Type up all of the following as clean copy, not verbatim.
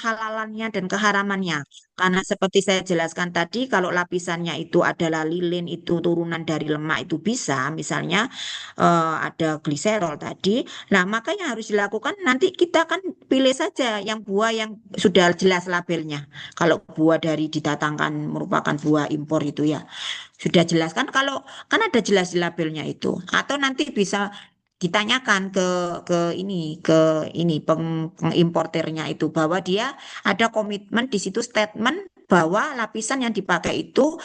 kehalalannya dan keharamannya. Karena seperti saya jelaskan tadi, kalau lapisannya itu adalah lilin, itu turunan dari lemak itu bisa, misalnya ada gliserol tadi. Nah, maka yang harus dilakukan nanti kita kan pilih saja yang buah yang sudah jelas labelnya. Kalau buah dari didatangkan merupakan buah impor itu ya. Sudah jelas kan kalau kan ada jelas di labelnya itu. Atau nanti bisa ditanyakan ke ini pengimporternya itu bahwa dia ada komitmen di situ statement bahwa lapisan yang dipakai itu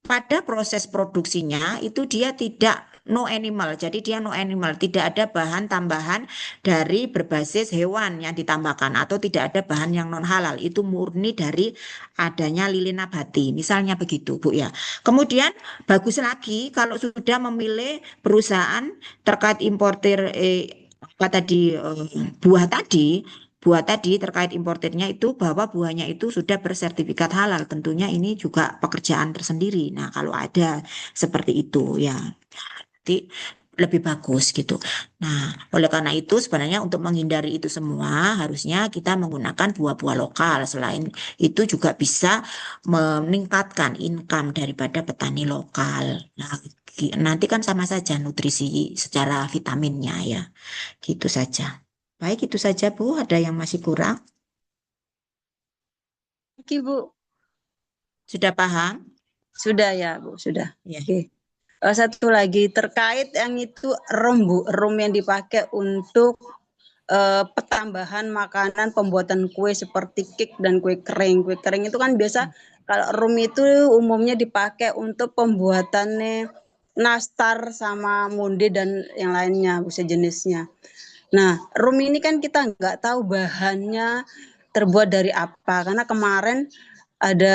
pada proses produksinya itu dia tidak no animal. Jadi dia no animal, tidak ada bahan tambahan dari berbasis hewan yang ditambahkan atau tidak ada bahan yang non halal. Itu murni dari adanya lilin nabati. Misalnya begitu, Bu ya. Kemudian bagus lagi kalau sudah memilih perusahaan terkait importir apa tadi buah tadi terkait importirnya itu bahwa buahnya itu sudah bersertifikat halal. Tentunya ini juga pekerjaan tersendiri. Nah, kalau ada seperti itu ya, nanti lebih bagus gitu. Nah, oleh karena itu sebenarnya untuk menghindari itu semua harusnya kita menggunakan buah-buah lokal. Selain itu juga bisa meningkatkan income daripada petani lokal. Nah, nanti kan sama saja nutrisi secara vitaminnya ya. Gitu saja. Baik, itu saja Bu. Ada yang masih kurang? Oke, Bu. Sudah paham? Sudah ya, Bu. Sudah. Ya. Oke. Satu lagi terkait yang itu rum, Bu. Rum yang dipakai untuk pertambahan makanan pembuatan kue seperti cake dan kue kering. Kue kering itu kan biasa kalau rum itu umumnya dipakai untuk pembuatannya nastar sama munde dan yang lainnya, sejenisnya. Nah, rum ini kan kita nggak tahu bahannya terbuat dari apa, karena kemarin ada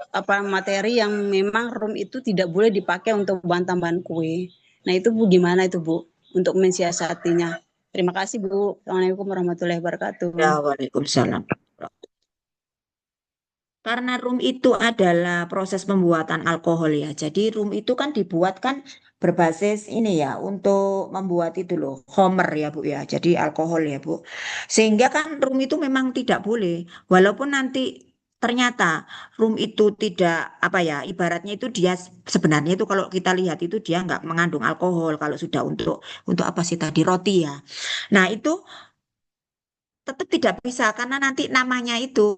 apa materi yang memang rum itu tidak boleh dipakai untuk bahan tambahan kue. Nah, itu Bu gimana itu Bu untuk mensiasatinya? Terima kasih Bu. Assalamualaikum warahmatullahi wabarakatuh. Ya, waalaikumsalam. Karena rum itu adalah proses pembuatan alkohol ya. Jadi rum itu kan dibuat kan berbasis ini ya untuk membuat itu loh, homer ya Bu ya. Jadi alkohol ya Bu. Sehingga kan rum itu memang tidak boleh. Walaupun nanti ternyata rum itu tidak apa ya, ibaratnya itu dia sebenarnya itu kalau kita lihat itu dia nggak mengandung alkohol kalau sudah untuk apa sih tadi roti ya. Nah, itu tetap tidak bisa karena nanti namanya itu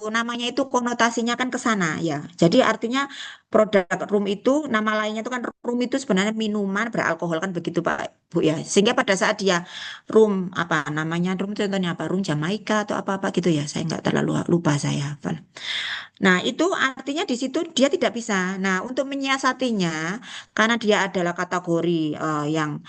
konotasinya kan ke sana ya. Jadi artinya produk rum itu nama lainnya itu kan rum itu sebenarnya minuman beralkohol kan begitu Pak Bu ya. Sehingga pada saat dia rum apa namanya rum itu contohnya apa rum Jamaika atau apa-apa gitu ya. Saya nggak terlalu lupa saya hafal. Nah, itu artinya di situ dia tidak bisa. Nah, untuk menyiasatinya karena dia adalah kategori yang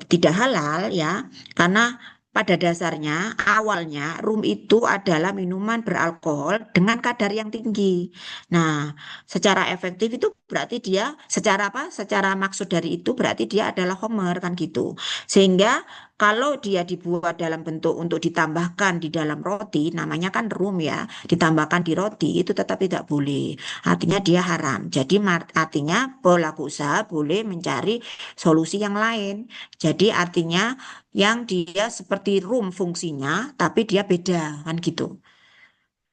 tidak halal ya. Karena pada dasarnya, awalnya rum itu adalah minuman beralkohol dengan kadar yang tinggi. Nah, secara efektif itu berarti dia, secara apa? Secara maksud dari itu berarti dia adalah homer kan gitu. Sehingga kalau dia dibuat dalam bentuk untuk ditambahkan di dalam roti, namanya kan rum ya, ditambahkan di roti itu tetap tidak boleh. Artinya dia haram. Jadi artinya pelaku usaha boleh mencari solusi yang lain. Jadi artinya yang dia seperti room fungsinya, tapi dia beda kan gitu.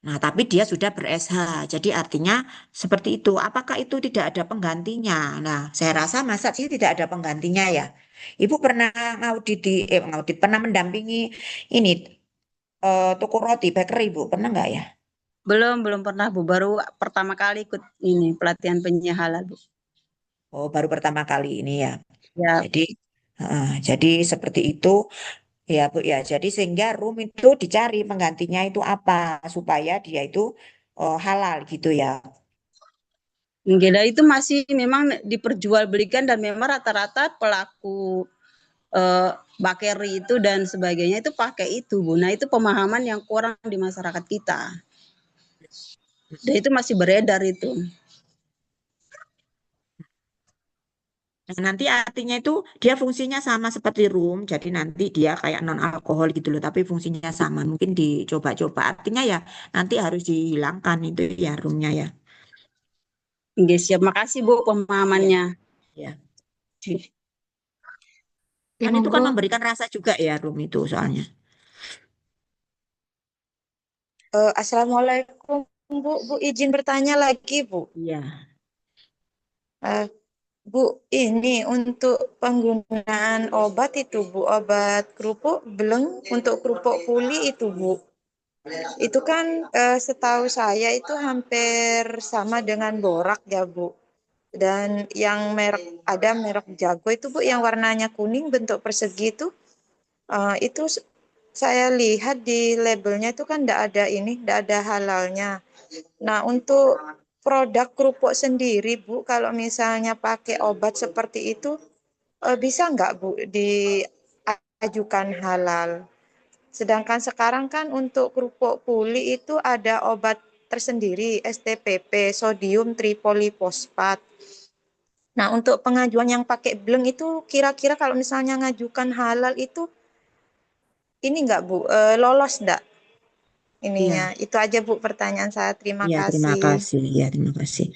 Nah, tapi dia sudah ber-SH, jadi artinya seperti itu. Apakah itu tidak ada penggantinya? Nah, saya rasa masa sih tidak ada penggantinya ya. Ibu pernah ngaudit, pernah mendampingi ini toko roti bakery, Bu, pernah nggak ya? Belum pernah Bu, baru pertama kali ikut ini pelatihan penyiar halal Bu. Oh, baru pertama kali ini ya. Ya, Jadi, jadi seperti itu. Ya, Bu, ya. Jadi sehingga room itu dicari penggantinya itu apa supaya dia itu halal gitu ya. Geda itu masih memang diperjualbelikan dan memang rata-rata pelaku eh, bakeri itu dan sebagainya itu pakai itu Bu. Nah itu pemahaman yang kurang di masyarakat kita. Dan itu masih beredar itu. Nah, nanti artinya itu dia fungsinya sama seperti room, jadi nanti dia kayak non alkohol gitu loh, tapi fungsinya sama. Mungkin dicoba-coba. Artinya ya nanti harus dihilangkan itu ya roomnya ya. Oke, siap. Makasih Bu Iya, pemahamannya. ya. Oke, Kan itu kan monggo. memberikan rasa juga ya room itu soalnya. Assalamualaikum Bu. Bu izin bertanya lagi Bu. Iya, Eh, Bu, ini untuk penggunaan obat itu Bu, obat kerupuk belum untuk kerupuk puli itu Bu. Itu kan setahu saya itu hampir sama dengan borak ya Bu. Dan yang merek ada merek Jago itu Bu yang warnanya kuning bentuk persegi itu saya lihat di labelnya itu kan tidak ada halalnya. Nah, untuk produk kerupuk sendiri, Bu, kalau misalnya pakai obat seperti itu, bisa nggak, Bu, diajukan halal? Sedangkan sekarang kan untuk kerupuk puli itu ada obat tersendiri, STPP, sodium tripolifosfat. Nah, untuk pengajuan yang pakai bleng itu kira-kira kalau misalnya ngajukan halal itu ini nggak, Bu, lolos nggak ininya? iya. Itu aja, Bu, pertanyaan saya. Terima Ya, terima kasih. kasih. Ya, terima kasih.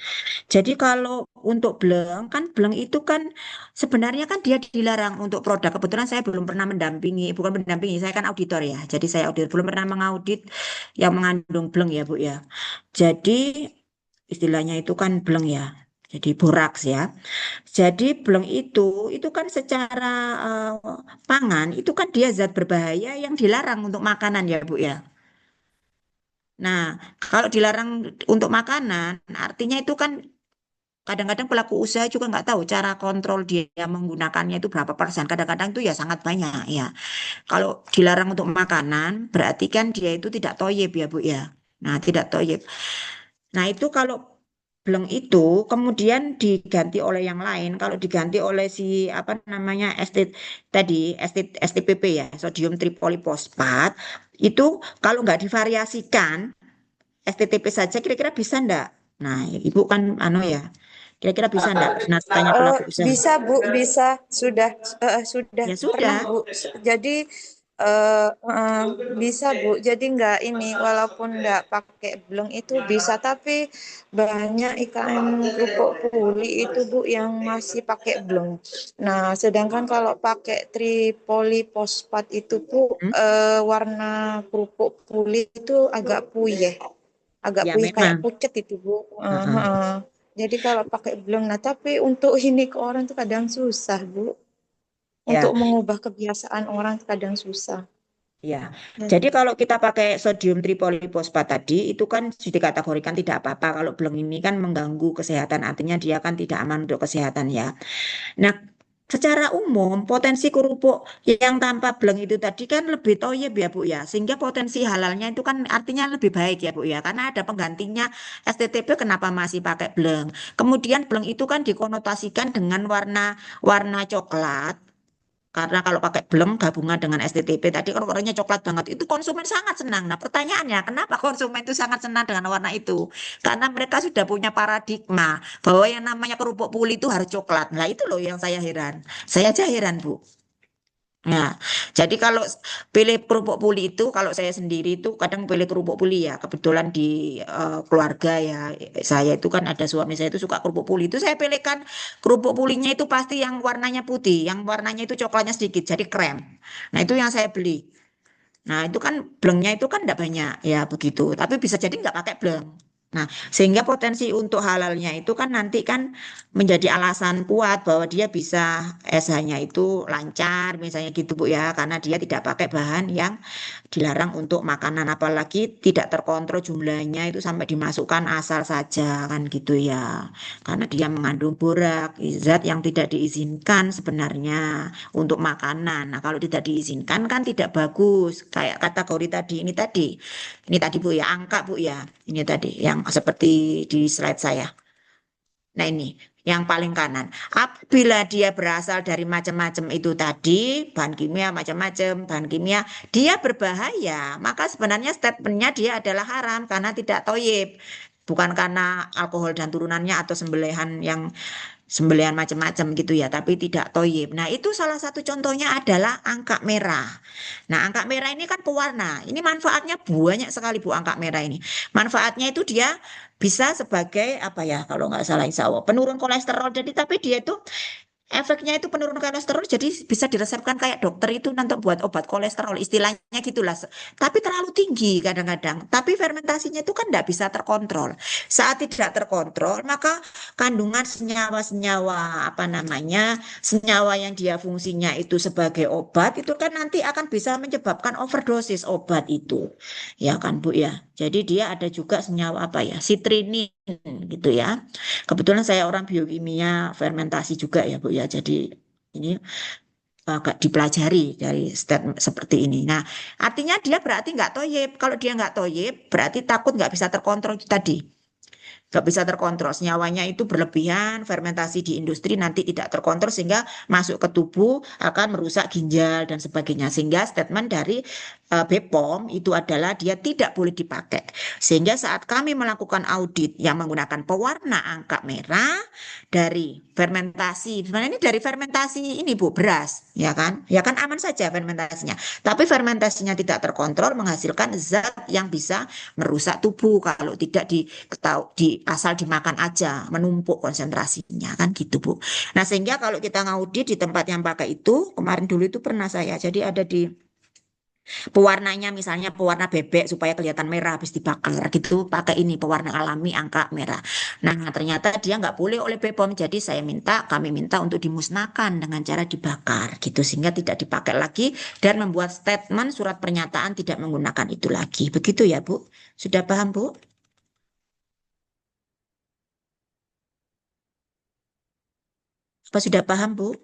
Jadi kalau untuk Bleng, kan Bleng itu kan sebenarnya kan dia dilarang untuk produk. Kebetulan saya belum pernah mendampingi, bukan mendampingi, saya kan auditor ya. Jadi saya auditor, belum pernah mengaudit yang mengandung Bleng ya, Bu ya. Jadi istilahnya itu kan Bleng ya. Jadi boraks ya. Jadi Bleng itu kan secara pangan, itu kan dia zat berbahaya yang dilarang untuk makanan ya, Bu ya. Nah, kalau dilarang untuk makanan, artinya itu kan kadang-kadang pelaku usaha juga nggak tahu cara kontrol dia menggunakannya itu berapa persen. Kadang-kadang itu ya sangat banyak ya. Kalau dilarang untuk makanan, berarti kan dia itu tidak toyib ya Bu ya. Nah, tidak toyib. Nah, itu kalau Bleng itu kemudian diganti oleh yang lain. Kalau diganti oleh si apa namanya STPP ya, sodium tripolifosfat, itu kalau nggak divariasikan STTP saja kira-kira bisa enggak? Nah, Ibu kan ya. Kira-kira bisa enggak? Nah, tanya pelaku usaha. Bisa Bu, bisa sudah Ya pernah sudah. Bu. Jadi bisa Bu. Jadi nggak ini walaupun nggak pakai bleng itu bisa, tapi banyak IKM kerupuk puli itu Bu yang masih pakai bleng. Nah, sedangkan kalau pakai tripolifosfat itu Bu Hmm? warna kerupuk puli itu agak Ya puyeh kayak memang. pucet itu Bu. Heeh. Jadi kalau pakai blend, nah tapi untuk ini ke orang tuh kadang susah Bu. Untuk Ya, mengubah kebiasaan orang kadang susah. ya. Dan Jadi kalau kita pakai sodium tripolifosfat tadi itu kan sudah dikategorikan tidak apa-apa. Kalau Bleng ini kan mengganggu kesehatan, artinya dia kan tidak aman untuk kesehatan ya. Nah, secara umum potensi kerupuk yang tanpa bleng itu tadi kan lebih toyib ya Bu ya, sehingga potensi halalnya itu kan artinya lebih baik ya Bu ya, karena ada penggantinya STTP kenapa masih pakai bleng. Kemudian bleng itu kan dikonotasikan dengan warna warna coklat. Karena kalau pakai bleng gabungan dengan STTP tadi kan warnanya coklat banget, itu konsumen sangat senang. Nah pertanyaannya, kenapa konsumen itu sangat senang dengan warna itu? Karena mereka sudah punya paradigma bahwa yang namanya kerupuk puli itu harus coklat. Nah itu loh yang saya heran. Saya aja heran Bu. Nah, jadi kalau pilih kerupuk puli itu, kalau saya sendiri itu kadang pilih kerupuk puli ya. Kebetulan di keluarga ya, saya itu kan ada suami saya itu suka kerupuk puli. Itu saya pilihkan kerupuk pulinya itu pasti yang warnanya putih, yang warnanya itu coklatnya sedikit, jadi krem. Nah, itu yang saya beli. Nah, itu kan blengnya itu kan enggak banyak ya begitu. Tapi bisa jadi enggak pakai bleng. Nah, sehingga potensi untuk halalnya itu kan nanti kan menjadi alasan kuat bahwa dia bisa SH-nya itu lancar misalnya gitu Bu ya, karena dia tidak pakai bahan yang dilarang untuk makanan apalagi tidak terkontrol jumlahnya itu sampai dimasukkan asal saja kan gitu ya. Karena dia mengandung borak, zat yang tidak diizinkan sebenarnya untuk makanan. Nah, kalau tidak diizinkan kan tidak bagus. Kayak kategori tadi ini tadi. Ini tadi Bu ya, angka Bu ya. Ini tadi yang seperti di slide saya. Nah, ini yang paling kanan. Apabila dia berasal dari macam-macam itu tadi, bahan kimia macam-macam, bahan kimia, dia berbahaya. Maka sebenarnya statementnya dia adalah haram karena tidak toyib. Bukan karena alkohol dan turunannya atau sembelihan macam-macam gitu ya, tapi tidak toyib. Nah, itu salah satu contohnya adalah angka merah. Nah, angka merah ini kan pewarna. Ini manfaatnya banyak sekali Bu angka merah ini. Manfaatnya itu dia bisa sebagai apa ya, kalau nggak salah insya Allah, penurun kolesterol. Jadi tapi dia itu efeknya itu penurun kolesterol, jadi bisa diresepkan kayak dokter itu nanti buat obat kolesterol, istilahnya gitulah. Tapi terlalu tinggi kadang-kadang. Tapi fermentasinya itu kan tidak bisa terkontrol. Saat tidak terkontrol, maka kandungan senyawa-senyawa apa namanya, senyawa yang dia fungsinya itu sebagai obat itu kan nanti akan bisa menyebabkan overdosis obat itu, ya kan Bu ya. Jadi dia ada juga senyawa apa ya, sitrinin gitu ya. Kebetulan saya orang biokimia fermentasi juga ya Bu ya. Jadi ini agak dipelajari dari statement seperti ini. Nah, artinya dia berarti nggak toyib. Kalau dia nggak toyib, berarti takut nggak bisa terkontrol itu tadi. Nggak bisa terkontrol. Senyawanya itu berlebihan, fermentasi di industri nanti tidak terkontrol sehingga masuk ke tubuh akan merusak ginjal dan sebagainya. Sehingga statement dari BPOM itu adalah dia tidak boleh dipakai. Sehingga saat kami melakukan audit yang menggunakan pewarna angka merah dari fermentasi, sebenarnya ini dari fermentasi ini Bu, beras, ya kan? Ya kan aman saja fermentasinya. Tapi fermentasinya tidak terkontrol menghasilkan zat yang bisa merusak tubuh kalau tidak asal dimakan aja, menumpuk konsentrasinya kan gitu Bu. Nah sehingga kalau kita ngaudit di tempat yang pakai itu, kemarin dulu itu pernah saya, jadi ada di pewarnanya misalnya pewarna bebek supaya kelihatan merah habis dibakar gitu, pakai ini pewarna alami angka merah. Nah ternyata dia nggak boleh oleh BPOM, jadi kami minta untuk dimusnahkan dengan cara dibakar gitu sehingga tidak dipakai lagi dan membuat statement surat pernyataan tidak menggunakan itu lagi. Begitu ya Bu? Sudah paham Bu? Apa sudah paham Bu?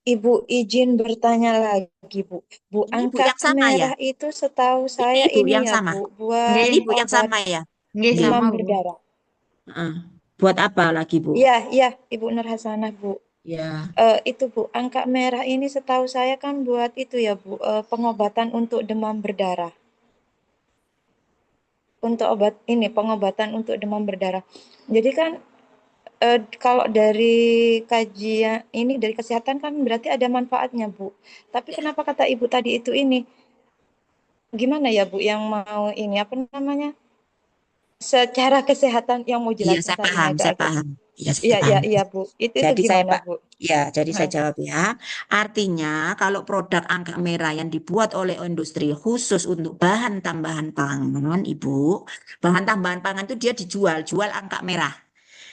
Ibu izin bertanya lagi, Bu. Bu, Ini Ibu angka yang sama ya? merah itu setahu Ini saya Ibu ini yang ya, sama. Bu, buat Ini Nggih, Ibu yang obat sama ya? nggih Iya. demam sama, Bu. berdarah. Heeh. Buat apa lagi Bu? Iya, iya, Ibu Nur Hasanah, Bu. Ya. Itu, Bu, angka merah ini setahu saya kan buat itu ya, Bu, pengobatan untuk demam berdarah. Untuk obat ini, pengobatan untuk demam berdarah. Jadi kan kalau dari kajian ini, dari kesehatan kan berarti ada manfaatnya, Bu. Tapi kenapa kata Ibu tadi itu ini? Gimana ya, Bu, yang mau ini apa namanya? Secara kesehatan yang mau Iya, jelasin saya tadi ini paham, saya agak-agak. paham. Iya, saya Iya, iya, paham. iya, Bu. Itu Jadi saya gimana, Pak, Bu? ya, jadi saya Heeh. jawab ya. Artinya kalau produk angka merah yang dibuat oleh industri khusus untuk bahan tambahan pangan, Ibu, bahan tambahan pangan itu dia jual angka merah.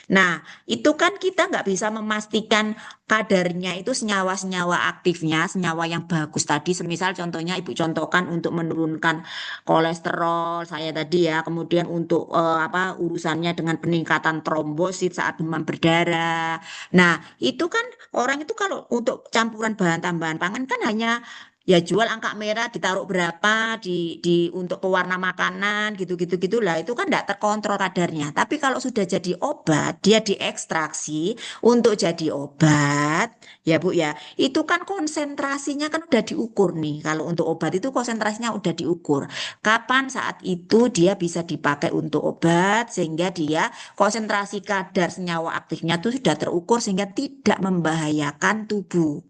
Nah, itu kan kita nggak bisa memastikan kadarnya itu senyawa-senyawa aktifnya, senyawa yang bagus tadi. Semisal contohnya Ibu contohkan untuk menurunkan kolesterol saya tadi ya, kemudian untuk apa urusannya dengan peningkatan trombosit saat demam berdarah. Nah, itu kan orang itu kalau untuk campuran bahan tambahan pangan kan hanya ya jual angka merah ditaruh berapa di untuk pewarna makanan gitu-gitu gitulah itu kan tidak terkontrol kadarnya. Tapi kalau sudah jadi obat, dia diekstraksi untuk jadi obat, ya Bu ya. Itu kan konsentrasinya kan udah diukur nih. Kalau untuk obat itu konsentrasinya udah diukur. Kapan saat itu dia bisa dipakai untuk obat sehingga dia konsentrasi kadar senyawa aktifnya itu sudah terukur sehingga tidak membahayakan tubuh.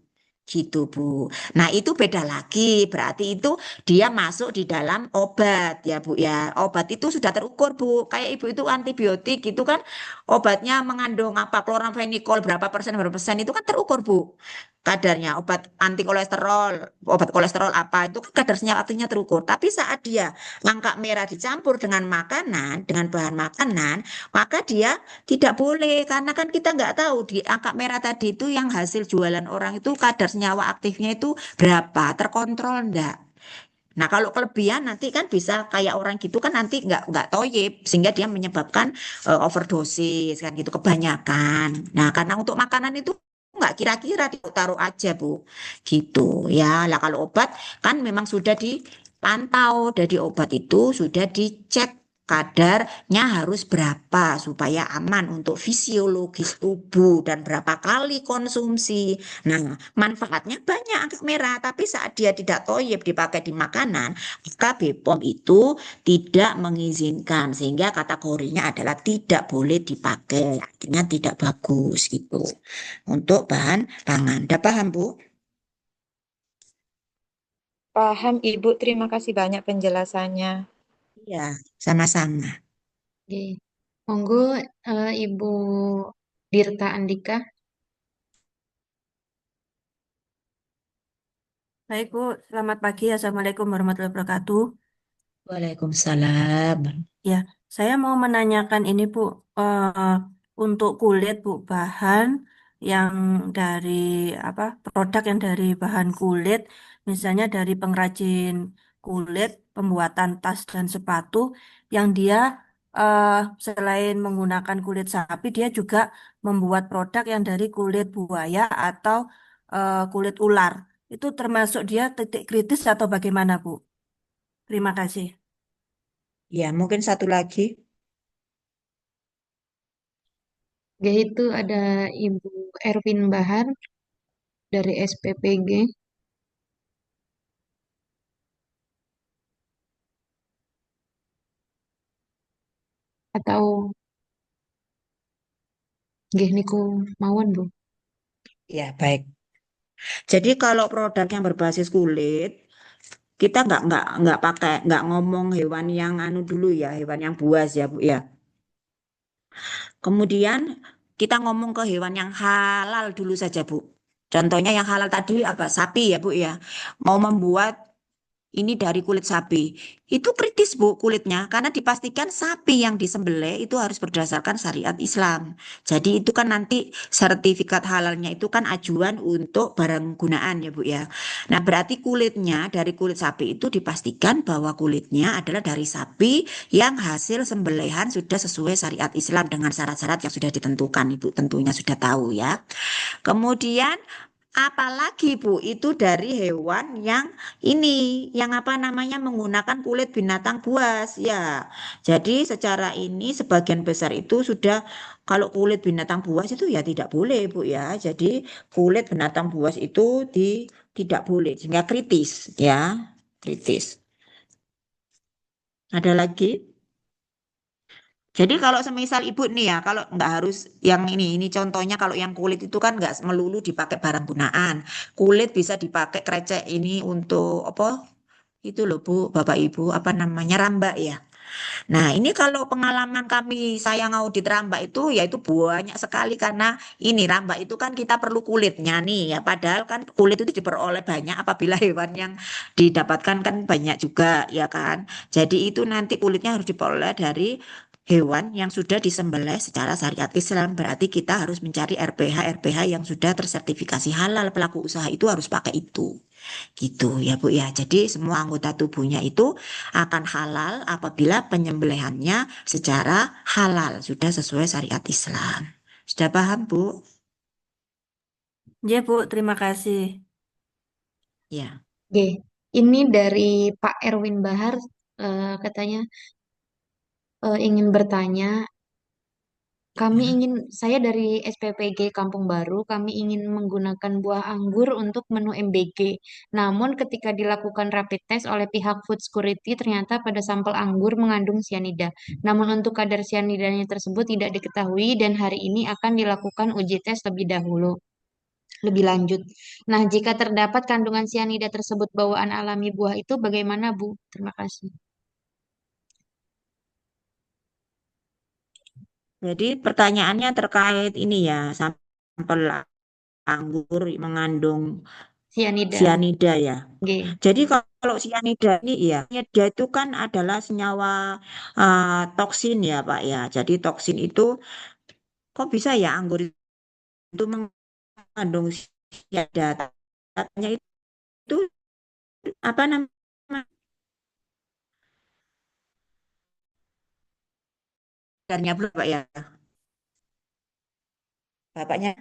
Gitu, Bu. Nah, itu beda lagi. Berarti itu dia masuk di dalam obat ya, Bu ya. Obat itu sudah terukur, Bu. Kayak Ibu itu antibiotik itu kan obatnya mengandung apa kloramfenikol berapa persen itu kan terukur, Bu. Kadarnya obat anti kolesterol, obat kolesterol apa itu kan kadar senyawa aktifnya terukur. Tapi saat dia angka merah dicampur dengan makanan, dengan bahan makanan, maka dia tidak boleh, karena kan kita nggak tahu di angka merah tadi itu yang hasil jualan orang itu kadar senyawa aktifnya itu berapa, terkontrol enggak. Nah kalau kelebihan nanti kan bisa kayak orang gitu kan nanti nggak toyib sehingga dia menyebabkan overdosis kan gitu kebanyakan. Nah karena untuk makanan itu nggak kira-kira ditaruh aja Bu, gitu ya. Lah kalau obat kan memang sudah dipantau dari obat itu sudah dicek kadarnya harus berapa supaya aman untuk fisiologis tubuh dan berapa kali konsumsi. Nah, manfaatnya banyak angka merah, tapi saat dia tidak toyib dipakai di makanan, maka BPOM itu tidak mengizinkan sehingga kategorinya adalah tidak boleh dipakai, artinya tidak bagus gitu untuk bahan pangan. Udah paham, Bu? Paham, Ibu. Terima kasih banyak penjelasannya. Iya, sama-sama. Nggih. Monggo Ibu Dirta Andika. Baik, Bu. Selamat pagi. Assalamualaikum warahmatullahi wabarakatuh. Waalaikumsalam. Ya, saya mau menanyakan ini, Bu. Eh, untuk kulit, Bu, bahan yang dari apa? Produk yang dari bahan kulit, misalnya dari pengrajin kulit, pembuatan tas dan sepatu, yang dia eh, selain menggunakan kulit sapi, dia juga membuat produk yang dari kulit buaya atau kulit ular. Itu termasuk dia titik kritis atau bagaimana, Bu? Terima kasih. Ya, mungkin satu lagi. Yaitu ada Ibu Erwin Bahar dari SPPG. Atau nggih niku mawon, Bu. Ya, baik. Jadi kalau produk yang berbasis kulit, kita nggak pakai nggak ngomong hewan yang anu dulu ya, hewan yang buas ya, Bu ya. Kemudian kita ngomong ke hewan yang halal dulu saja, Bu. Contohnya yang halal tadi apa? Sapi ya, Bu ya. Mau membuat ini dari kulit sapi. Itu kritis, Bu, kulitnya. Karena dipastikan sapi yang disembelih itu harus berdasarkan syariat Islam. Jadi itu kan nanti sertifikat halalnya itu kan ajuan untuk barang gunaan ya, Bu ya. Nah, berarti kulitnya dari kulit sapi itu dipastikan bahwa kulitnya adalah dari sapi yang hasil sembelihan sudah sesuai syariat Islam dengan syarat-syarat yang sudah ditentukan. Ibu tentunya sudah tahu ya. Kemudian apalagi Bu, itu dari hewan yang ini, yang apa namanya menggunakan kulit binatang buas ya. Jadi secara ini sebagian besar itu sudah kalau kulit binatang buas itu ya tidak boleh Bu ya. Jadi kulit binatang buas itu tidak boleh sehingga kritis ya, kritis. Ada lagi? Jadi kalau semisal ibu nih ya, kalau nggak harus yang ini contohnya kalau yang kulit itu kan nggak melulu dipakai barang gunaan. Kulit bisa dipakai krecek ini untuk apa? Itu loh Bu, Bapak Ibu, apa namanya rambak ya. Nah ini kalau pengalaman kami saya ngaudit rambak itu ya itu banyak sekali karena ini rambak itu kan kita perlu kulitnya nih ya. Padahal kan kulit itu diperoleh banyak apabila hewan yang didapatkan kan banyak juga ya kan. Jadi itu nanti kulitnya harus diperoleh dari hewan yang sudah disembelih secara syariat Islam. Berarti kita harus mencari RPH yang sudah tersertifikasi halal. Pelaku usaha itu harus pakai itu. Gitu ya Bu ya. Jadi semua anggota tubuhnya itu akan halal apabila penyembelihannya secara halal, sudah sesuai syariat Islam. Sudah paham Bu? Ya, Bu, terima kasih. Ya. Nggih. Ini dari Pak Erwin Bahar, katanya ingin bertanya. Ya. Saya dari SPPG Kampung Baru, kami ingin menggunakan buah anggur untuk menu MBG. Namun ketika dilakukan rapid test oleh pihak food security, ternyata pada sampel anggur mengandung sianida. Namun untuk kadar sianidanya tersebut tidak diketahui dan hari ini akan dilakukan uji tes lebih lanjut. Nah, jika terdapat kandungan sianida tersebut bawaan alami buah itu bagaimana, Bu? Terima kasih. Jadi pertanyaannya terkait ini ya, sampel anggur mengandung Sianida. sianida ya. G. Jadi kalau sianida ini ya, sianida itu kan adalah senyawa toksin ya Pak ya. Jadi toksin itu kok bisa ya anggur itu mengandung sianida? Katanya itu apa namanya? Kadarnya belum Pak ya. Bapaknya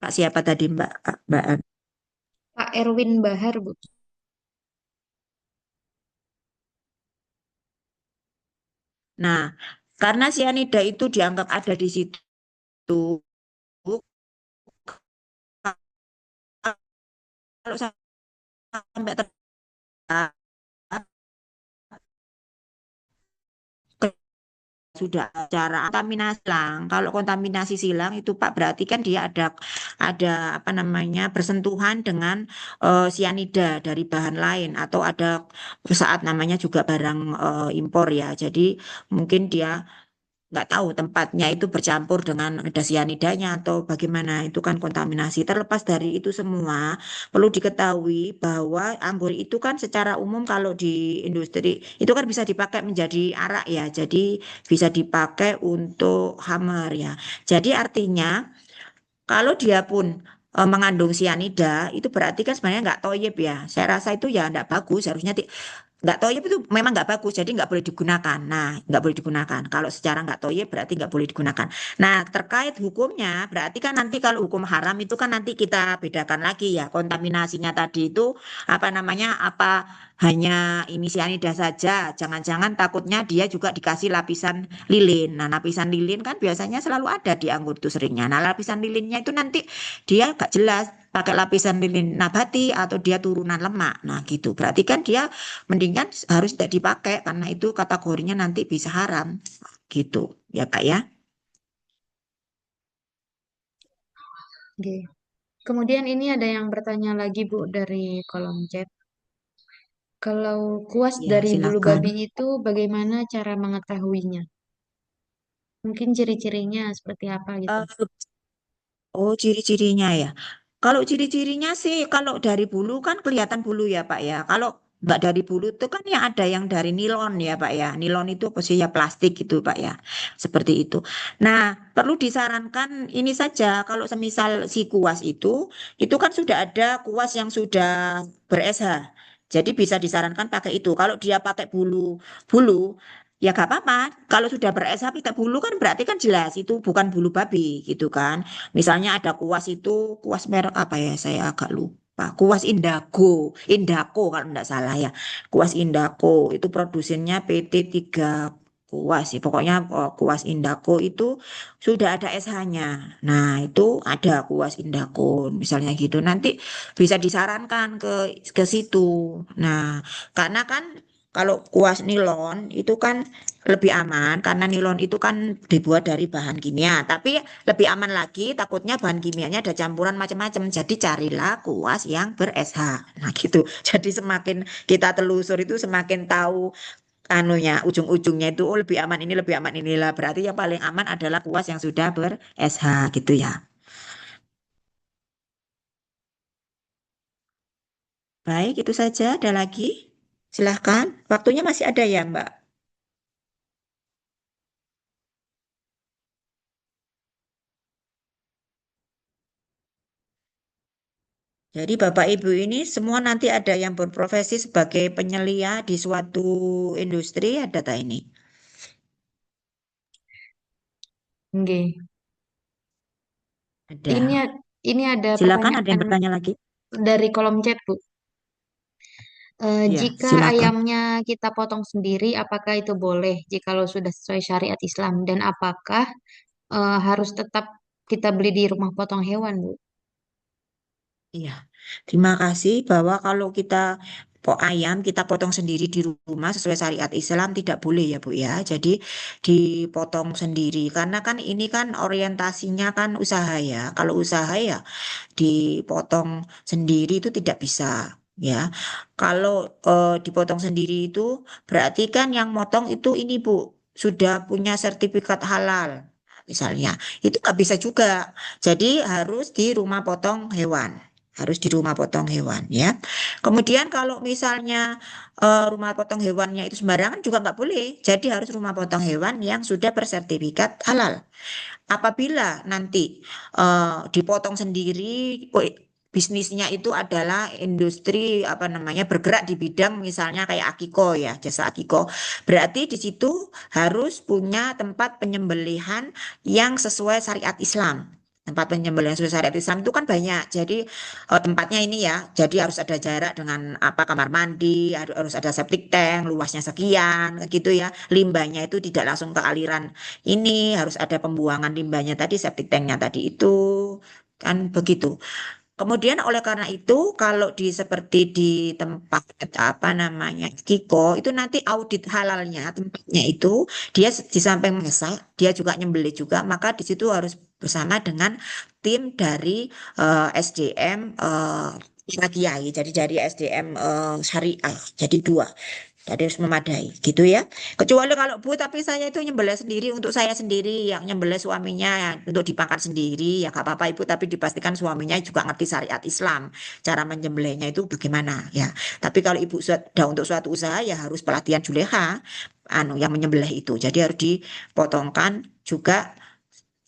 Pak siapa tadi Mbak? Mbak. Pak Erwin Bahar, Bu. Nah, karena sianida itu dianggap ada di situ, kalau sampai terjadi sudah secara kontaminasi silang. Kalau kontaminasi silang itu Pak berarti kan dia ada apa namanya bersentuhan dengan sianida dari bahan lain atau ada saat namanya juga barang impor ya. Jadi mungkin dia nggak tahu tempatnya itu bercampur dengan ada sianidanya atau bagaimana itu kan kontaminasi. Terlepas dari itu semua, perlu diketahui bahwa anggur itu kan secara umum kalau di industri itu kan bisa dipakai menjadi arak ya. Jadi bisa dipakai untuk hammer ya. Jadi artinya kalau dia pun mengandung sianida itu berarti kan sebenarnya nggak toyib ya. Saya rasa itu ya nggak bagus. Harusnya nggak toyib itu memang nggak bagus, jadi nggak boleh digunakan. Nah, nggak boleh digunakan. Kalau secara nggak toyib berarti nggak boleh digunakan. Nah, terkait hukumnya, berarti kan nanti kalau hukum haram itu kan nanti kita bedakan lagi ya. Kontaminasinya tadi itu apa namanya? Apa hanya ini sianida saja? Jangan-jangan takutnya dia juga dikasih lapisan lilin. Nah, lapisan lilin kan biasanya selalu ada di anggur itu seringnya. Nah, lapisan lilinnya itu nanti dia nggak jelas pakai lapisan lilin nabati atau dia turunan lemak. Nah, gitu. Berarti kan dia mendingan harus tidak dipakai karena itu kategorinya nanti bisa haram. Gitu. Ya, Kak ya. Oke. Kemudian ini ada yang bertanya lagi Bu dari kolom chat. Kalau kuas Ya, dari bulu silakan. babi itu bagaimana cara mengetahuinya? Mungkin ciri-cirinya seperti apa gitu. Eh, Oh, ciri-cirinya ya. Kalau ciri-cirinya sih, kalau dari bulu kan kelihatan bulu ya, Pak ya. Kalau nggak dari bulu itu kan ya ada yang dari nilon ya, Pak ya. Nilon itu apa sih ya plastik gitu, Pak ya. Seperti itu. Nah, perlu disarankan ini saja. Kalau semisal si kuas itu kan sudah ada kuas yang sudah ber-SH. Jadi bisa disarankan pakai itu. Kalau dia pakai bulu, ya gak apa-apa. Kalau sudah ber-SH pakai bulu kan berarti kan jelas itu bukan bulu babi gitu kan. Misalnya ada kuas itu, kuas merek apa ya? Saya agak lupa. Kuas Indako kalau tidak salah ya. Kuas Indako itu produsennya PT 3 Kuas sih. Pokoknya kuas Indako itu sudah ada SH-nya. Nah, itu ada kuas Indako misalnya gitu. Nanti bisa disarankan ke situ. Nah, karena kan kalau kuas nilon itu kan lebih aman karena nilon itu kan dibuat dari bahan kimia. Tapi lebih aman lagi, takutnya bahan kimianya ada campuran macam-macam. Jadi carilah kuas yang ber-SH. Nah gitu. Jadi semakin kita telusur itu semakin tahu anunya, ujung-ujungnya itu oh lebih aman ini, lebih aman inilah. Berarti yang paling aman adalah kuas yang sudah ber-SH gitu ya. Baik, itu saja. Ada lagi? Silahkan. Waktunya masih ada ya, Mbak? Jadi Bapak Ibu ini semua nanti ada yang berprofesi sebagai penyelia di suatu industri, ada tak ini? Oke. Ini Ada. ini ada Silakan ada yang pertanyaan bertanya lagi? dari kolom chat, Bu. Ya, Jika silakan. ayamnya kita potong sendiri, apakah itu boleh jikalau sudah sesuai syariat Islam? Dan apakah harus tetap kita beli di rumah potong hewan, Bu? Iya. Terima kasih bahwa kalau kita ayam kita potong sendiri di rumah sesuai syariat Islam tidak boleh ya Bu ya. Jadi dipotong sendiri karena kan ini kan orientasinya kan usaha ya. Kalau usaha ya dipotong sendiri itu tidak bisa ya. Kalau dipotong sendiri itu berarti kan yang motong itu ini Bu sudah punya sertifikat halal misalnya. Itu nggak bisa juga. Jadi harus di rumah potong hewan. Harus di rumah potong hewan ya. Kemudian kalau misalnya rumah potong hewannya itu sembarangan juga nggak boleh. Jadi harus rumah potong hewan yang sudah bersertifikat halal. Apabila nanti dipotong sendiri, bisnisnya itu adalah industri apa namanya bergerak di bidang misalnya kayak Akiko ya, jasa Akiko. Berarti di situ harus punya tempat penyembelihan yang sesuai syariat Islam. Tempat penyembelihan sesuai syariat Islam itu kan banyak. Jadi tempatnya ini ya, jadi harus ada jarak dengan apa kamar mandi, harus ada septic tank, luasnya sekian, gitu ya. Limbahnya itu tidak langsung ke aliran ini harus ada pembuangan limbahnya tadi septic tanknya tadi itu kan begitu. Kemudian oleh karena itu, kalau seperti di tempat apa namanya Kiko, itu nanti audit halalnya tempatnya itu dia di samping masak, dia juga nyembelih juga, maka di situ harus bersama dengan tim dari SDM para kiai, jadi dari SDM syariah, jadi dua. Jadi harus memadai, gitu ya. Kecuali kalau Bu, tapi saya itu nyembelih sendiri untuk saya sendiri, yang nyembelih suaminya ya, untuk dimakan sendiri, ya gak apa-apa Ibu, tapi dipastikan suaminya juga ngerti syariat Islam, cara menyembelihnya itu bagaimana ya. Tapi kalau Ibu sudah untuk suatu usaha ya harus pelatihan juleha, yang menyembelih itu. Jadi harus dipotongkan juga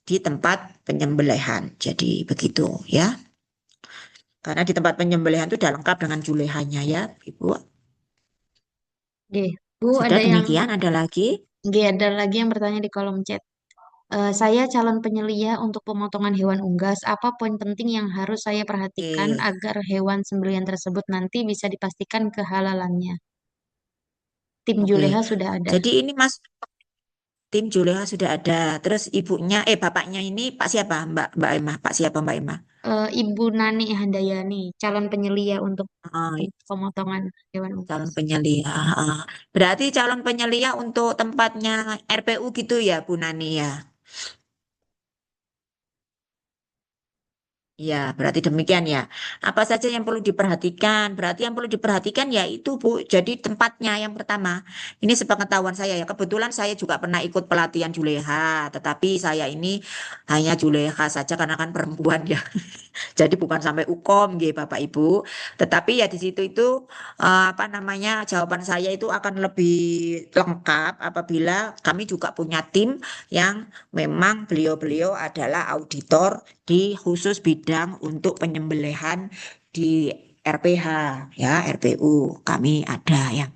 di tempat penyembelihan. Jadi begitu ya. Karena di tempat penyembelihan itu sudah lengkap dengan julehanya ya, Ibu. Oke, Bu, Sudah demikian, ada lagi? ada lagi yang bertanya di kolom chat. Saya calon penyelia untuk pemotongan hewan unggas. Apa poin penting yang harus saya perhatikan Oke. agar hewan sembelihan tersebut nanti bisa dipastikan kehalalannya? Tim Oke, Juleha sudah ada. jadi ini Mas tim Juleha sudah ada. Terus ibunya, bapaknya ini Pak siapa? Mbak Emma. Pak siapa Mbak Emma? Ibu Nani Handayani, calon penyelia untuk Oh, pemotongan hewan unggas. calon penyelia. Berarti calon penyelia untuk tempatnya RPU gitu ya, Bu Nani ya. Ya, berarti demikian ya. Apa saja yang perlu diperhatikan? Berarti yang perlu diperhatikan ya itu Bu. Jadi tempatnya yang pertama. Ini sepengetahuan saya ya. Kebetulan saya juga pernah ikut pelatihan Juleha, tetapi saya ini hanya Juleha saja karena kan perempuan ya. Jadi bukan sampai ukom gitu Bapak Ibu. Tetapi ya di situ itu apa namanya jawaban saya itu akan lebih lengkap apabila kami juga punya tim yang memang beliau-beliau adalah auditor di khusus bidang untuk penyembelihan di RPH ya RPU kami ada ya.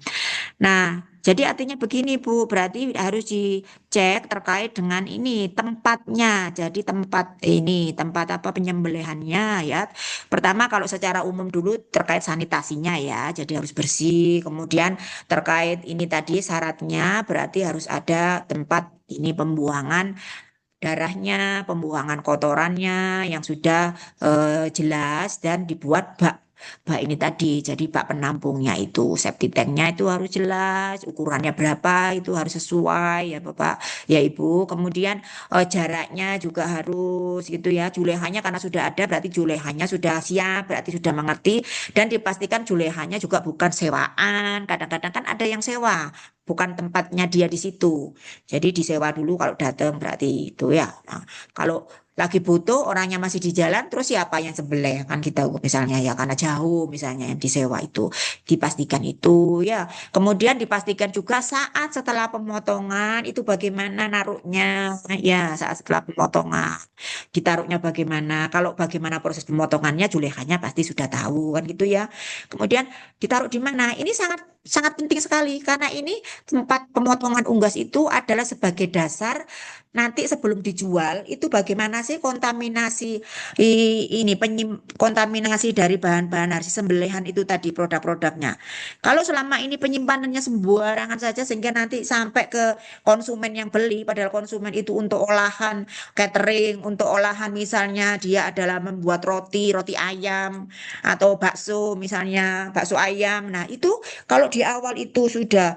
Nah, jadi artinya begini Bu, berarti harus dicek terkait dengan ini tempatnya. Jadi tempat apa penyembelihannya ya. Pertama kalau secara umum dulu terkait sanitasinya ya, jadi harus bersih. Kemudian terkait ini tadi syaratnya berarti harus ada tempat ini pembuangan darahnya, pembuangan kotorannya yang sudah jelas dan dibuat bak ini tadi. Jadi bak penampungnya itu, septic tanknya itu harus jelas, ukurannya berapa itu harus sesuai ya Bapak, ya Ibu. Kemudian jaraknya juga harus gitu ya. Julehannya karena sudah ada berarti julehannya sudah siap, berarti sudah mengerti dan dipastikan julehannya juga bukan sewaan. Kadang-kadang kan ada yang sewa, bukan tempatnya dia di situ. Jadi disewa dulu kalau datang berarti itu ya. Nah, kalau lagi butuh orangnya masih di jalan terus siapa yang sebelah kan kita misalnya ya karena jauh misalnya yang disewa itu dipastikan itu ya. Kemudian dipastikan juga saat setelah pemotongan itu bagaimana naruhnya ya saat setelah pemotongan ditaruhnya bagaimana. Kalau bagaimana proses pemotongannya Julehanya pasti sudah tahu kan gitu ya. Kemudian ditaruh di mana? Ini sangat sangat penting sekali karena ini tempat pemotongan unggas itu adalah sebagai dasar nanti sebelum dijual itu bagaimana sih kontaminasi kontaminasi dari bahan-bahan hasil sembelihan itu tadi produk-produknya. Kalau selama ini penyimpanannya sembarangan saja sehingga nanti sampai ke konsumen yang beli padahal konsumen itu untuk olahan catering, untuk olahan misalnya dia adalah membuat roti, roti ayam atau bakso misalnya, bakso ayam. Nah, itu kalau di awal itu sudah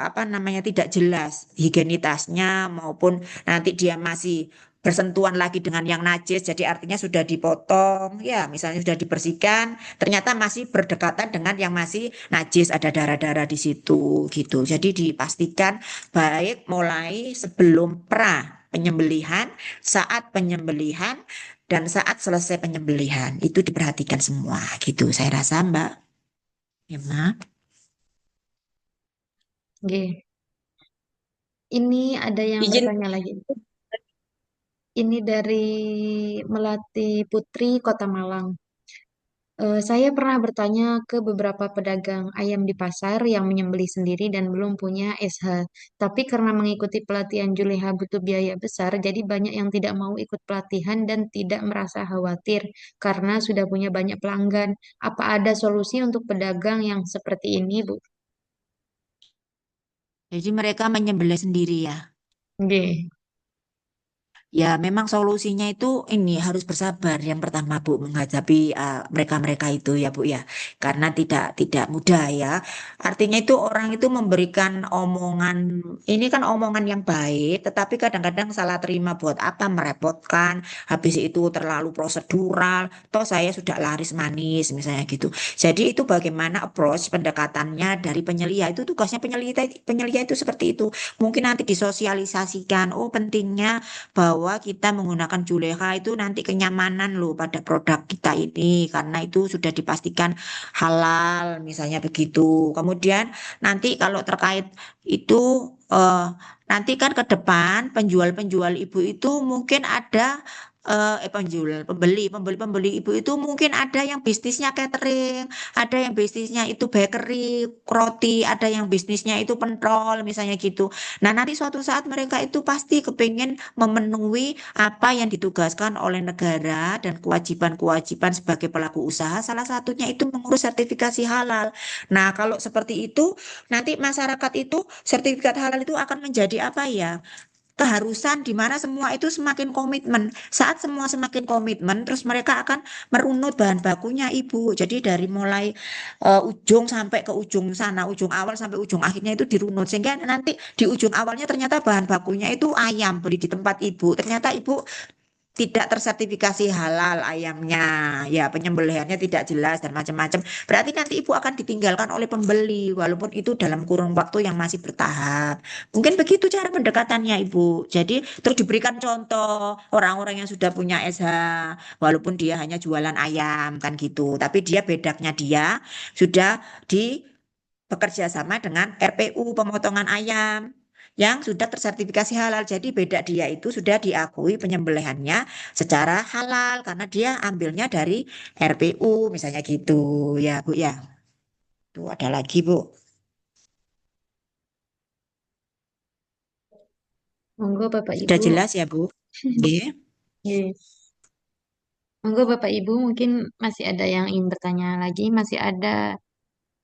apa namanya tidak jelas higienitasnya maupun nanti dia masih bersentuhan lagi dengan yang najis, jadi artinya sudah dipotong, ya misalnya sudah dibersihkan, ternyata masih berdekatan dengan yang masih najis, ada darah-darah di situ, gitu. Jadi dipastikan baik mulai sebelum pra penyembelihan, saat penyembelihan, dan saat selesai penyembelihan itu diperhatikan semua, gitu. Saya rasa Mbak Emma. Oke. Ini ada yang Izin bertanya lagi. Ini dari Melati Putri, Kota Malang. Saya pernah bertanya ke beberapa pedagang ayam di pasar yang menyembelih sendiri dan belum punya SH. Tapi karena mengikuti pelatihan Juleha butuh biaya besar, jadi banyak yang tidak mau ikut pelatihan dan tidak merasa khawatir karena sudah punya banyak pelanggan. Apa ada solusi untuk pedagang yang seperti ini, Bu? Jadi mereka menyembelih sendiri ya. Oke. Ya, memang solusinya itu ini harus bersabar. Yang pertama, Bu, menghadapi mereka-mereka itu ya, Bu ya. Karena tidak mudah ya. Artinya itu orang itu memberikan omongan, ini kan omongan yang baik, tetapi kadang-kadang salah terima buat apa merepotkan. Habis itu terlalu prosedural. Toh saya sudah laris manis misalnya gitu. Jadi itu bagaimana approach pendekatannya dari penyelia. Itu tugasnya penyelia itu seperti itu. Mungkin nanti disosialisasikan. Oh, pentingnya bahwa kita menggunakan Juleha itu nanti kenyamanan loh pada produk kita ini karena itu sudah dipastikan halal misalnya begitu. Kemudian nanti kalau terkait itu nanti kan ke depan penjual-penjual ibu itu mungkin ada pembeli ibu itu mungkin ada yang bisnisnya catering, ada yang bisnisnya itu bakery, roti, ada yang bisnisnya itu pentol misalnya gitu. Nah, nanti suatu saat mereka itu pasti kepingin memenuhi apa yang ditugaskan oleh negara dan kewajiban-kewajiban sebagai pelaku usaha. Salah satunya itu mengurus sertifikasi halal. Nah, kalau seperti itu, nanti masyarakat itu sertifikat halal itu akan menjadi apa ya? Keharusan di mana semua itu semakin komitmen. Saat semua semakin komitmen, terus mereka akan merunut bahan bakunya ibu. Jadi dari mulai ujung sampai ke ujung sana, ujung awal sampai ujung akhirnya itu dirunut. Sehingga nanti di ujung awalnya ternyata bahan bakunya itu ayam beli di tempat ibu. Ternyata ibu tidak tersertifikasi halal ayamnya, ya penyembelihannya tidak jelas dan macam-macam. Berarti nanti ibu akan ditinggalkan oleh pembeli, walaupun itu dalam kurun waktu yang masih bertahap. Mungkin begitu cara pendekatannya ibu. Jadi terus diberikan contoh orang-orang yang sudah punya SH, walaupun dia hanya jualan ayam kan gitu. Tapi dia bedaknya dia sudah di bekerja sama dengan RPU pemotongan ayam yang sudah tersertifikasi halal. Jadi beda dia itu sudah diakui penyembelihannya secara halal karena dia ambilnya dari RPU misalnya gitu ya Bu ya. Tuh ada lagi Bu. Monggo Bapak Sudah Ibu. jelas ya Bu? Iya. Yes. Monggo Bapak Ibu, mungkin masih ada yang ingin bertanya lagi, masih ada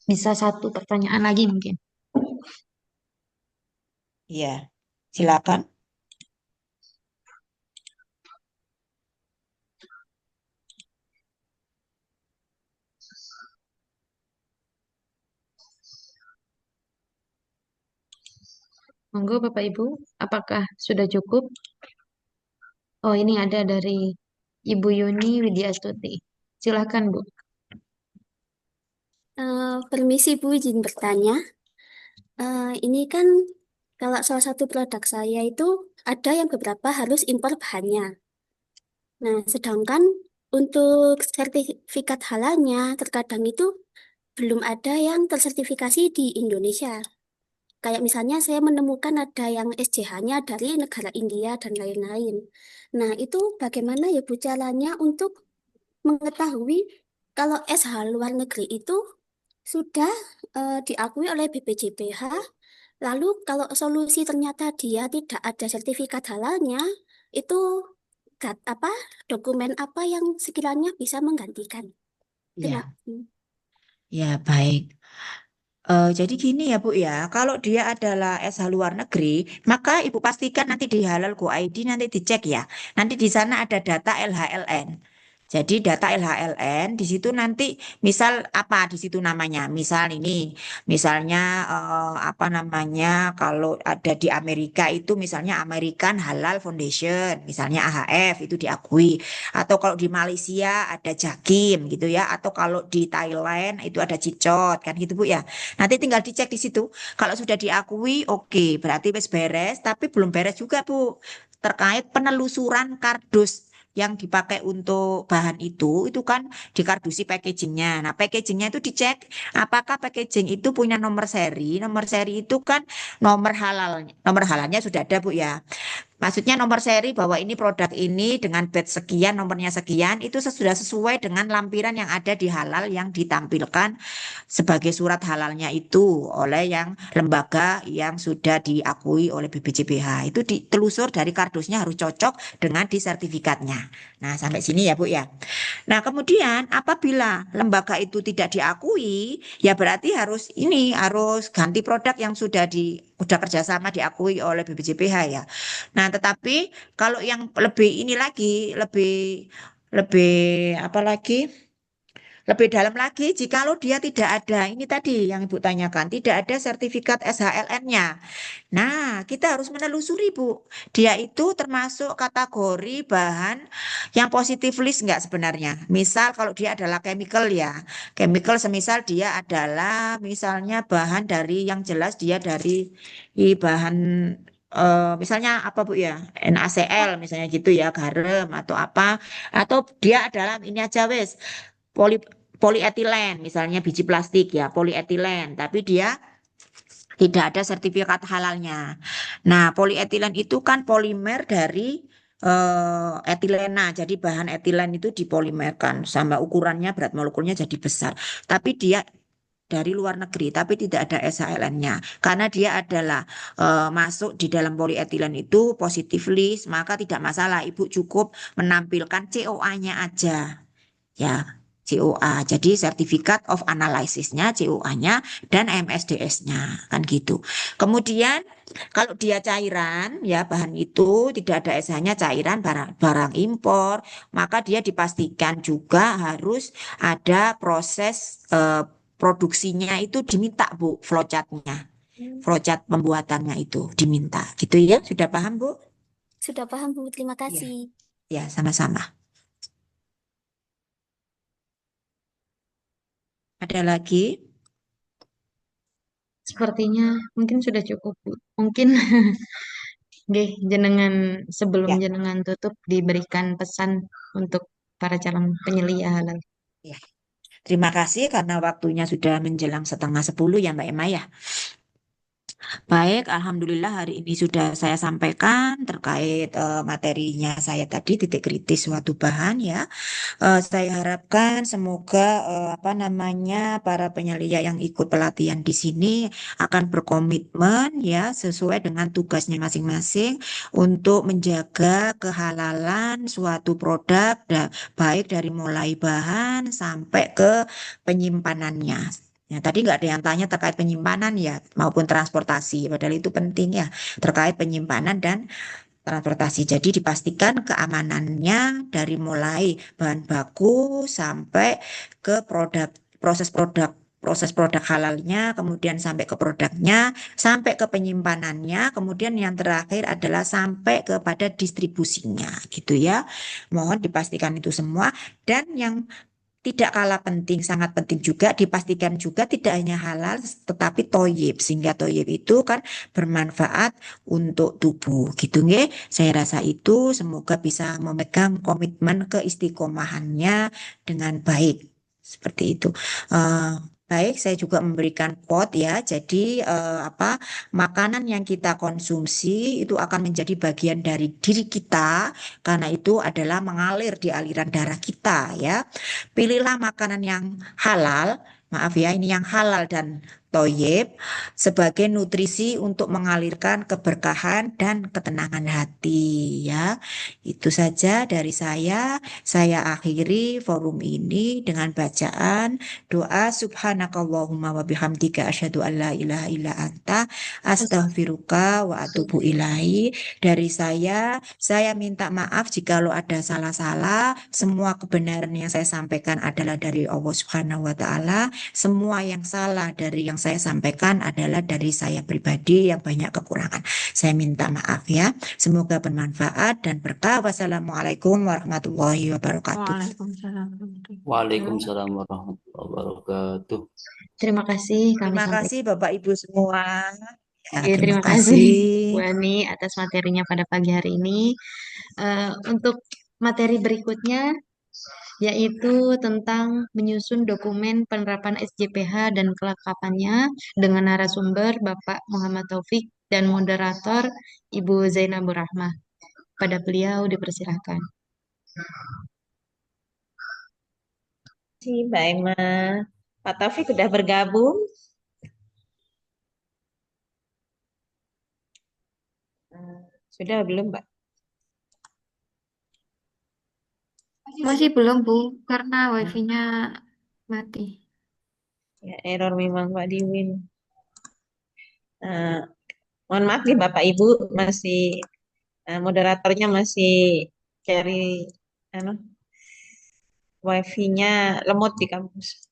bisa satu pertanyaan lagi mungkin. Iya. Silakan. Monggo Bapak Ibu, apakah sudah cukup? Oh, ini ada dari Ibu Yuni Widiastuti. Silakan Bu. Permisi Bu, izin bertanya. Ini kan kalau salah satu produk saya itu ada yang beberapa harus impor bahannya. Nah, sedangkan untuk sertifikat halalnya terkadang itu belum ada yang tersertifikasi di Indonesia. Kayak misalnya saya menemukan ada yang SJH-nya dari negara India dan lain-lain. Nah, itu bagaimana ya Bu caranya untuk mengetahui kalau SH luar negeri itu sudah diakui oleh BPJPH. Lalu kalau solusi ternyata dia tidak ada sertifikat halalnya, itu apa dokumen apa yang sekiranya bisa menggantikan? Terima Ya, kasih. ya baik. Jadi gini ya Bu ya, kalau dia adalah SH luar negeri, maka Ibu pastikan nanti di Halal Go ID nanti dicek ya. Nanti di sana ada data LHLN. Jadi data LHLN di situ nanti misal apa di situ namanya. Misal ini, misalnya apa namanya kalau ada di Amerika itu misalnya American Halal Foundation, misalnya AHF itu diakui. Atau kalau di Malaysia ada Jakim gitu ya. Atau kalau di Thailand itu ada Cicot kan gitu Bu ya. Nanti tinggal dicek di situ. Kalau sudah diakui, oke, berarti wis beres. Tapi belum beres juga, Bu. Terkait penelusuran kardus yang dipakai untuk bahan itu kan dikardusi packagingnya. Nah, packagingnya itu dicek apakah packaging itu punya nomor seri. Nomor seri itu kan nomor halalnya. Nomor halalnya sudah ada, Bu ya. Maksudnya nomor seri bahwa ini produk ini dengan batch sekian, nomornya sekian, itu sudah sesuai dengan lampiran yang ada di halal yang ditampilkan sebagai surat halalnya itu oleh yang lembaga yang sudah diakui oleh BPJPH. Itu ditelusur dari kardusnya harus cocok dengan di sertifikatnya. Nah, sampai sini ya Bu ya. Nah, kemudian apabila lembaga itu tidak diakui, ya berarti harus ganti produk yang sudah udah kerjasama diakui oleh BPJPH ya. Nah, tetapi kalau yang lebih ini lagi, lebih lebih apa lagi? Lebih dalam lagi, jikalau dia tidak ada, ini tadi yang Ibu tanyakan, tidak ada sertifikat SHLN-nya. Nah, kita harus menelusuri, Bu. Dia itu termasuk kategori bahan yang positif list nggak sebenarnya? Misal kalau dia adalah chemical ya. Chemical semisal dia adalah misalnya bahan dari yang jelas dia dari bahan misalnya apa Bu ya? NaCl misalnya gitu ya, garam atau apa. Atau dia adalah ini aja wes poli polietilen misalnya biji plastik ya, polietilen, tapi dia tidak ada sertifikat halalnya. Nah, polietilen itu kan polimer dari etilena. Jadi bahan etilen itu dipolimerkan sama ukurannya berat molekulnya jadi besar. Tapi dia dari luar negeri, tapi tidak ada SHLN-nya. Karena dia adalah masuk di dalam polietilen itu positif list, maka tidak masalah. Ibu cukup menampilkan COA-nya aja ya, COA. Jadi Certificate of Analysis-nya, COA-nya, dan MSDS-nya, kan gitu. Kemudian kalau dia cairan, ya bahan itu tidak ada SH-nya cairan barang impor, maka dia dipastikan juga harus ada proses produksinya itu diminta Bu, flowchart-nya. Flowchart pembuatannya itu diminta. Gitu ya, sudah paham Bu? Sudah paham, Bu. Terima Ya, kasih. ya sama-sama. Ada lagi? Sepertinya mungkin sudah cukup, Bu. Mungkin nggih, jenengan sebelum Ya, jenengan tutup diberikan pesan untuk para calon penyelia halal. ya. Terima kasih karena waktunya sudah menjelang 9:30 ya Mbak Emma ya. Baik, Alhamdulillah hari ini sudah saya sampaikan terkait materinya saya tadi titik kritis suatu bahan ya. Saya harapkan semoga apa namanya para penyelia yang ikut pelatihan di sini akan berkomitmen ya sesuai dengan tugasnya masing-masing untuk menjaga kehalalan suatu produk baik dari mulai bahan sampai ke penyimpanannya. Ya, tadi nggak ada yang tanya terkait penyimpanan ya maupun transportasi, padahal itu penting ya terkait penyimpanan dan transportasi. Jadi dipastikan keamanannya dari mulai bahan baku sampai ke produk, proses produk halalnya, kemudian sampai ke produknya, sampai ke penyimpanannya, kemudian yang terakhir adalah sampai kepada distribusinya, gitu ya. Mohon dipastikan itu semua dan yang tidak kalah penting, sangat penting juga dipastikan juga tidak hanya halal tetapi toyib sehingga toyib itu kan bermanfaat untuk tubuh gitu nggih. Saya rasa itu semoga bisa memegang komitmen keistiqomahannya dengan baik seperti itu. Eh, Baik, saya juga memberikan quote ya. Jadi apa makanan yang kita konsumsi itu akan menjadi bagian dari diri kita karena itu adalah mengalir di aliran darah kita ya. Pilihlah makanan yang halal, maaf ya, ini yang halal dan toyib sebagai nutrisi untuk mengalirkan keberkahan dan ketenangan hati ya. Itu saja dari saya. Saya akhiri forum ini dengan bacaan doa subhanakallahumma wa bihamdika asyhadu an la ilaha illa anta astaghfiruka wa atubu ilaihi. Dari saya minta maaf jikalau ada salah-salah. Semua kebenaran yang saya sampaikan adalah dari Allah Subhanahu wa taala. Semua yang salah dari yang saya sampaikan adalah dari saya pribadi yang banyak kekurangan. Saya minta maaf ya. Semoga bermanfaat dan berkah. Wassalamualaikum warahmatullahi wabarakatuh. Waalaikumsalam. Waalaikumsalam warahmatullahi wabarakatuh. Terima kasih kami Terima sampaikan. kasih Bapak Ibu semua. Ya, Ya, terima terima kasih Bu kasih. Ani atas materinya pada pagi hari ini. Untuk materi berikutnya yaitu tentang menyusun dokumen penerapan SJPH dan kelengkapannya dengan narasumber Bapak Muhammad Taufik dan moderator Ibu Zainabur Rahmah. Pada beliau dipersilahkan. Terima kasih Mbak Emma. Pak Taufik sudah bergabung. Sudah belum, Mbak? Masih belum, Bu, karena Nah, wifi-nya mati. ya error memang Pak Diwin. Nah, Mohon maaf nih Bapak Ibu, masih moderatornya masih cari anu, wifi-nya lemot di kampus.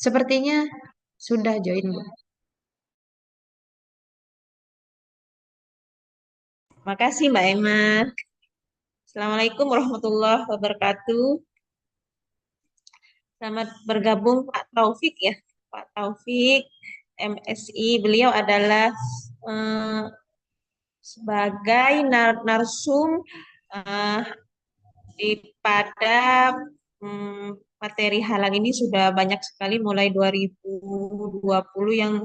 Sepertinya sudah join, Bu. Makasih Mbak Emma. Assalamualaikum warahmatullahi wabarakatuh. Selamat bergabung Pak Taufik ya. Pak Taufik MSI, beliau adalah eh, sebagai narsum eh, pada materi halal ini sudah banyak sekali mulai 2020 yang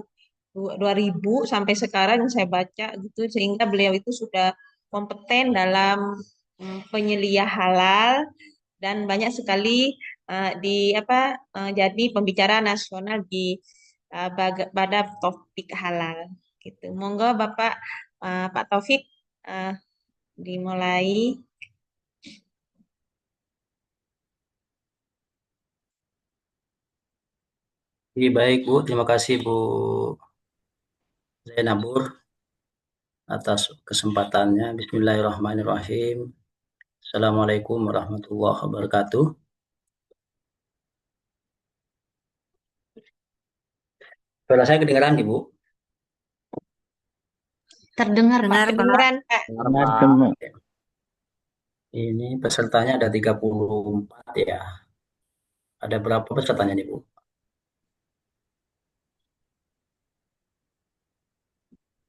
2000 sampai sekarang yang saya baca gitu, sehingga beliau itu sudah kompeten dalam penyelia halal dan banyak sekali jadi pembicara nasional di pada topik halal gitu. Monggo Bapak Pak Taufik dimulai. Baik Bu, terima kasih Bu Zainabur atas kesempatannya. Bismillahirrahmanirrahim. Assalamualaikum warahmatullahi wabarakatuh. Suara saya kedengaran nih Bu? Terdengar, Pak. Dengar, Pak. Kedengeran Pak. Ini pesertanya ada 34 ya. Ada berapa pesertanya nih Bu?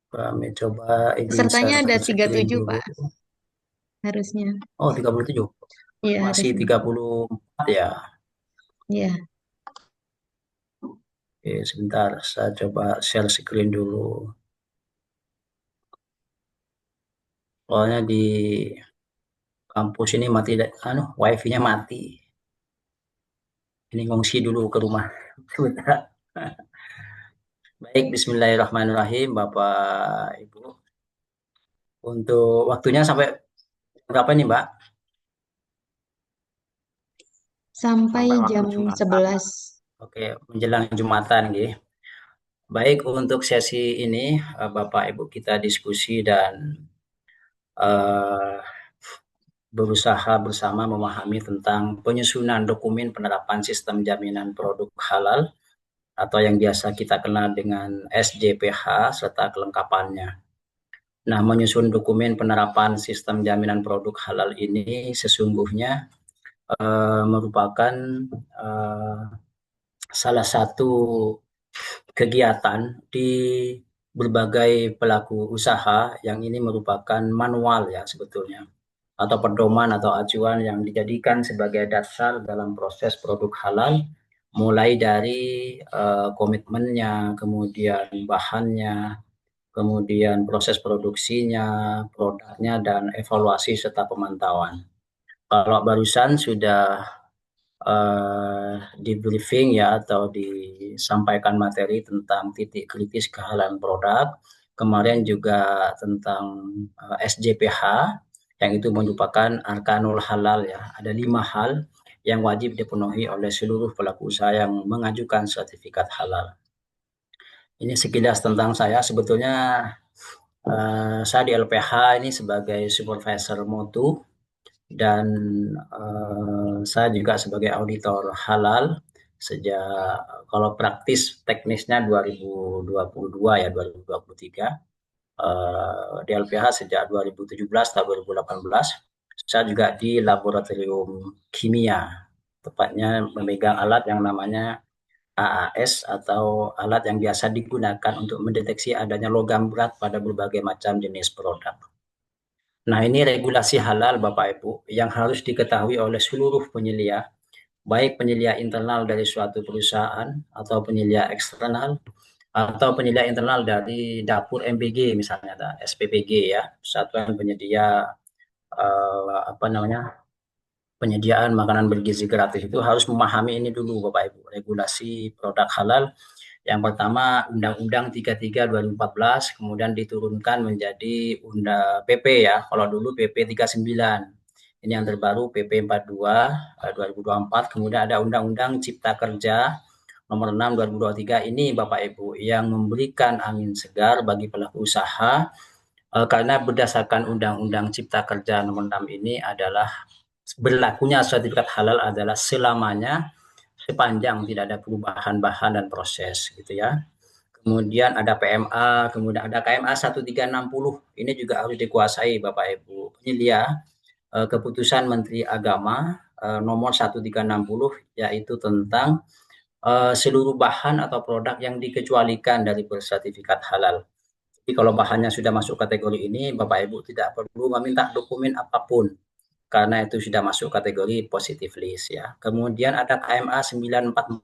Kami coba izin Pesertanya share ada screen 37, dulu. Pak. Harusnya. Oh, 37. Iya, Masih harusnya. 34 ya. Iya. Oke, sebentar. Saya coba share screen dulu. Soalnya di kampus ini mati, wifi-nya mati. Ini ngungsi dulu ke rumah. Sebentar. Baik, bismillahirrahmanirrahim, Bapak Ibu. Untuk waktunya sampai berapa nih, Mbak? Sampai waktu jam Jumatan. 11. Oke, menjelang Jumatan, gitu. Baik, untuk sesi ini Bapak Ibu kita diskusi dan berusaha bersama memahami tentang penyusunan dokumen penerapan sistem jaminan produk halal atau yang biasa kita kenal dengan SJPH serta kelengkapannya. Nah, menyusun dokumen penerapan sistem jaminan produk halal ini sesungguhnya merupakan salah satu kegiatan di berbagai pelaku usaha yang ini merupakan manual ya sebetulnya, atau pedoman atau acuan yang dijadikan sebagai dasar dalam proses produk halal, mulai dari komitmennya, kemudian bahannya, kemudian proses produksinya, produknya, dan evaluasi serta pemantauan. Kalau barusan sudah di briefing ya atau disampaikan materi tentang titik kritis kehalalan produk. Kemarin juga tentang SJPH yang itu merupakan arkanul halal ya. Ada 5 hal yang wajib dipenuhi oleh seluruh pelaku usaha yang mengajukan sertifikat halal. Ini sekilas tentang saya. Sebetulnya saya di LPH ini sebagai supervisor mutu dan saya juga sebagai auditor halal sejak kalau praktis teknisnya 2022 ya 2023 di LPH sejak 2017 tahun 2018 saya juga di laboratorium kimia tepatnya memegang alat yang namanya AAS atau alat yang biasa digunakan untuk mendeteksi adanya logam berat pada berbagai macam jenis produk. Nah, ini regulasi halal Bapak Ibu yang harus diketahui oleh seluruh penyelia, baik penyelia internal dari suatu perusahaan atau penyelia eksternal atau penyelia internal dari dapur MBG misalnya SPPG ya, Satuan Penyedia penyediaan makanan bergizi gratis itu harus memahami ini dulu Bapak Ibu, regulasi produk halal. Yang pertama Undang-Undang 33 2014 kemudian diturunkan menjadi PP ya. Kalau dulu PP 39. Ini yang terbaru PP 42 2024, kemudian ada Undang-Undang Cipta Kerja nomor 6 2023 ini Bapak Ibu yang memberikan angin segar bagi pelaku usaha karena berdasarkan Undang-Undang Cipta Kerja nomor 6 ini adalah berlakunya sertifikat halal adalah selamanya sepanjang tidak ada perubahan bahan dan proses gitu ya. Kemudian ada PMA, kemudian ada KMA 1360. Ini juga harus dikuasai Bapak Ibu penyelia. Keputusan Menteri Agama nomor 1360 yaitu tentang seluruh bahan atau produk yang dikecualikan dari bersertifikat halal. Jadi kalau bahannya sudah masuk kategori ini, Bapak Ibu tidak perlu meminta dokumen apapun karena itu sudah masuk kategori positive list ya. Kemudian ada KMA 944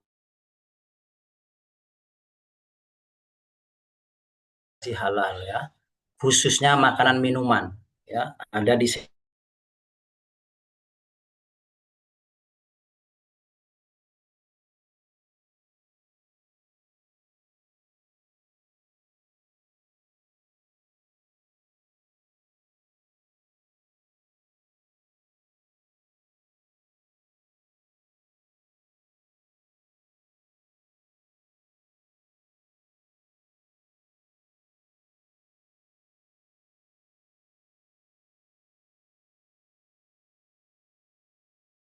halal ya, khususnya makanan minuman ya, ada di